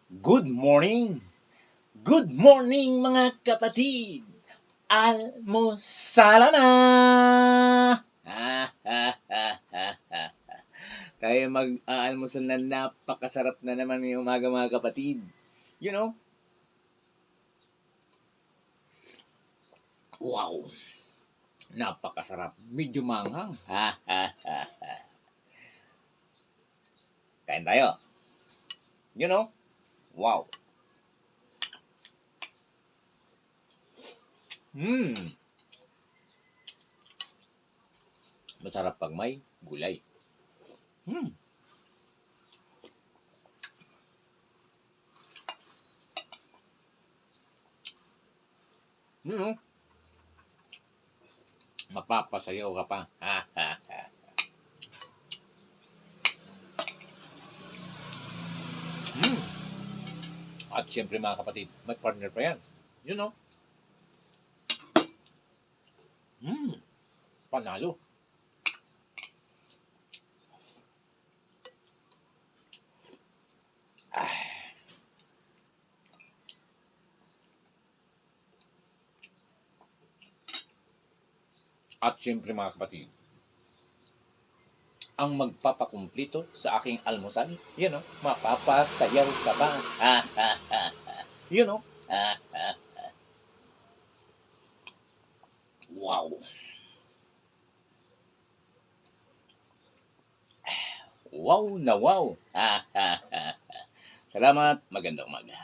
Good morning! Good morning mga kapatid! Almusala na! Tayo mag-aalmusal na napakasarap na naman ngayong umaga mga kapatid. You know? Wow! Napakasarap. Medyo manghang. Kain tayo. You know? Wow! Masarap pag may gulay. You know? Mapapasayaw ka pa. At siyempre mga kapatid, may partner pa yan. You know? Panalo. At siyempre mga kapatid, ang magpapakumplito sa aking almusal, you know, mapapasayaw ka ba? You know? Wow! Wow na wow! Salamat, magandang umaga.